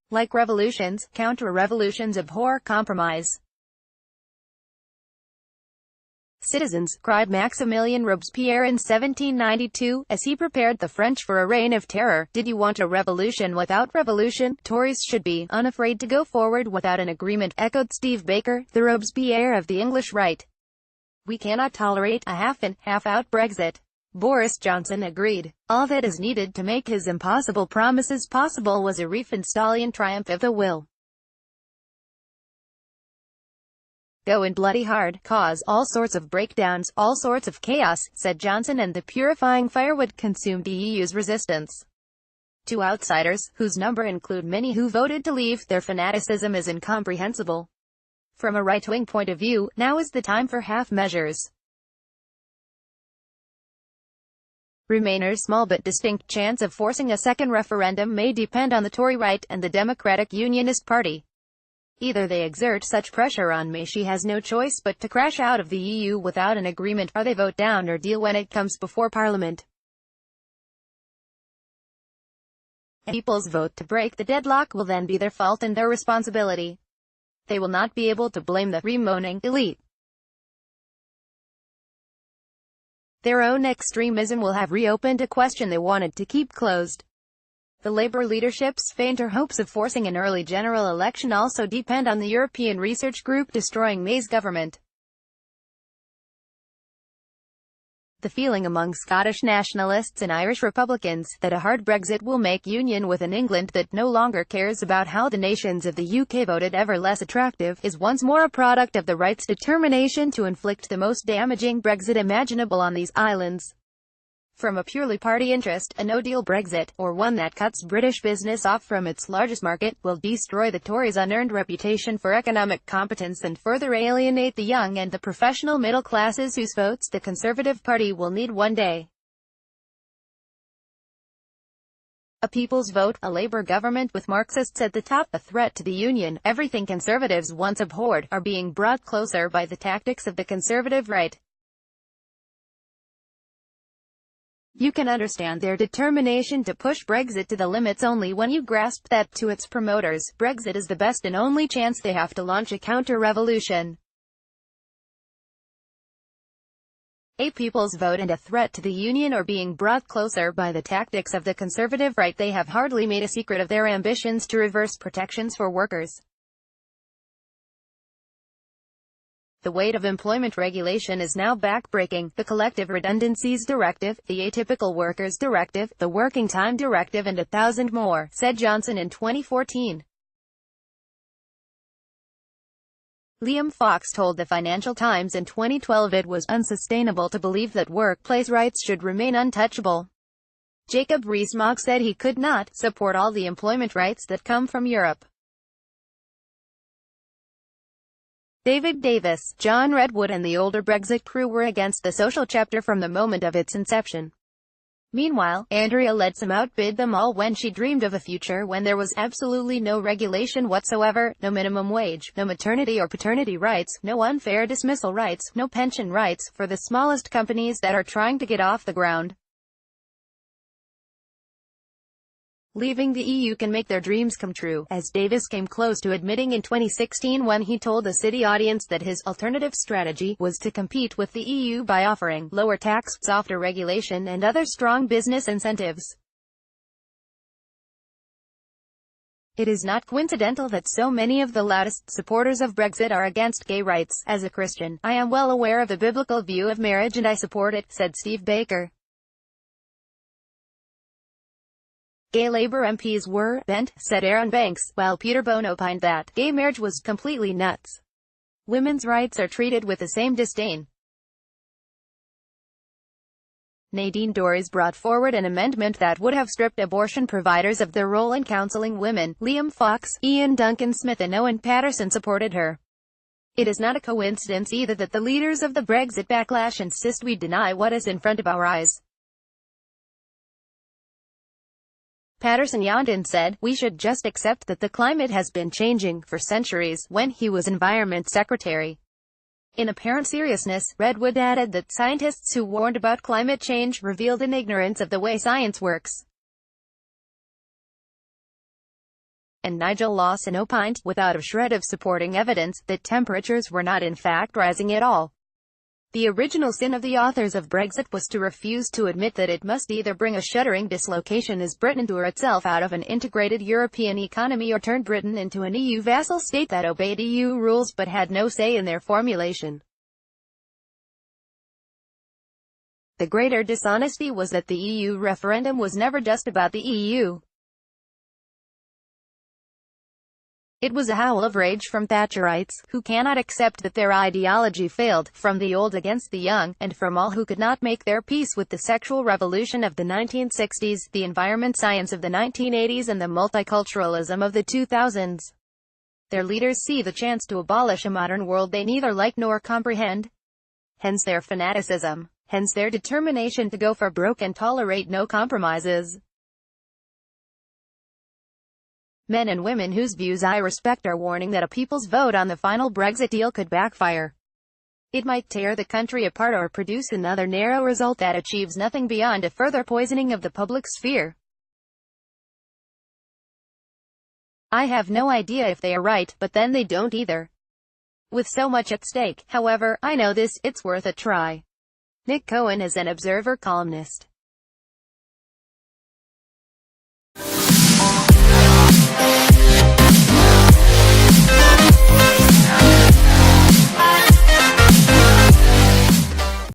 Like revolutions, counter-revolutions abhor compromise. Citizens, cried Maximilien Robespierre in 1792, as he prepared the French for a reign of terror, did you want a revolution without revolution? Tories should be unafraid to go forward without an agreement, echoed Steve Baker, the Robespierre of the English right. We cannot tolerate a half-in, half-out Brexit. Boris Johnson agreed. All that is needed to make his impossible promises possible was a Riefenstahlian triumph of the will. Go in bloody hard, cause all sorts of breakdowns, all sorts of chaos, said Johnson, and the purifying fire would consume the EU's resistance. To outsiders, whose number include many who voted to leave, their fanaticism is incomprehensible. From a right-wing point of view, now is the time for half measures. Remainers' small but distinct chance of forcing a second referendum may depend on the Tory right and the Democratic Unionist Party. Either they exert such pressure on May she has no choice but to crash out of the EU without an agreement, or they vote down or deal when it comes before Parliament. A people's vote to break the deadlock will then be their fault and their responsibility. They will not be able to blame the free-moaning elite. Their own extremism will have reopened a question they wanted to keep closed. The Labour leadership's fainter hopes of forcing an early general election also depend on the European Research Group destroying May's government. The feeling among Scottish nationalists and Irish Republicans, that a hard Brexit will make union with an England that no longer cares about how the nations of the UK voted ever less attractive, is once more a product of the right's determination to inflict the most damaging Brexit imaginable on these islands. From a purely party interest, a no-deal Brexit, or one that cuts British business off from its largest market, will destroy the Tories' unearned reputation for economic competence and further alienate the young and the professional middle classes whose votes the Conservative Party will need one day. A people's vote, a Labour government with Marxists at the top, a threat to the Union, everything Conservatives once abhorred, are being brought closer by the tactics of the Conservative right. You can understand their determination to push Brexit to the limits only when you grasp that, to its promoters, Brexit is the best and only chance they have to launch a counter-revolution. A people's vote and a threat to the Union are being brought closer by the tactics of the Conservative right. They have hardly made a secret of their ambitions to reverse protections for workers. The weight of employment regulation is now back-breaking. The Collective Redundancies Directive, the Atypical Workers Directive, the Working Time Directive and 1,000 more, said Johnson in 2014. Liam Fox told the Financial Times in 2012 it was unsustainable to believe that workplace rights should remain untouchable. Jacob Rees-Mogg said he could not support all the employment rights that come from Europe. David Davis, John Redwood and the older Brexit crew were against the social chapter from the moment of its inception. Meanwhile, Andrea Leadsom outbid them all when she dreamed of a future when there was absolutely no regulation whatsoever, no minimum wage, no maternity or paternity rights, no unfair dismissal rights, no pension rights, for the smallest companies that are trying to get off the ground. Leaving the EU can make their dreams come true, as Davis came close to admitting in 2016 when he told a City audience that his alternative strategy was to compete with the EU by offering lower tax, softer regulation and other strong business incentives. It is not coincidental that so many of the loudest supporters of Brexit are against gay rights. As a Christian, I am well aware of the biblical view of marriage and I support it, said Steve Baker. Gay Labour MPs were bent, said Aaron Banks, while Peter Bone opined that gay marriage was completely nuts. Women's rights are treated with the same disdain. Nadine Dorries brought forward an amendment that would have stripped abortion providers of their role in counseling women. Liam Fox, Ian Duncan Smith and Owen Paterson supported her. It is not a coincidence either that the leaders of the Brexit backlash insist we deny what is in front of our eyes. Paterson yawned and said, "We should just accept that the climate has been changing for centuries," when he was Environment Secretary. In apparent seriousness, Redwood added that scientists who warned about climate change revealed an ignorance of the way science works. And Nigel Lawson opined, without a shred of supporting evidence, that temperatures were not in fact rising at all. The original sin of the authors of Brexit was to refuse to admit that it must either bring a shuddering dislocation as Britain tore itself out of an integrated European economy or turn Britain into an EU vassal state that obeyed EU rules but had no say in their formulation. The greater dishonesty was that the EU referendum was never just about the EU. It was a howl of rage from Thatcherites, who cannot accept that their ideology failed, from the old against the young, and from all who could not make their peace with the sexual revolution of the 1960s, the environment science of the 1980s and the multiculturalism of the 2000s. Their leaders see the chance to abolish a modern world they neither like nor comprehend. Hence their fanaticism. Hence their determination to go for broke and tolerate no compromises. Men and women whose views I respect are warning that a people's vote on the final Brexit deal could backfire. It might tear the country apart or produce another narrow result that achieves nothing beyond a further poisoning of the public sphere. I have no idea if they are right, but then they don't either. With so much at stake, however, I know this, it's worth a try. Nick Cohen is an Observer columnist.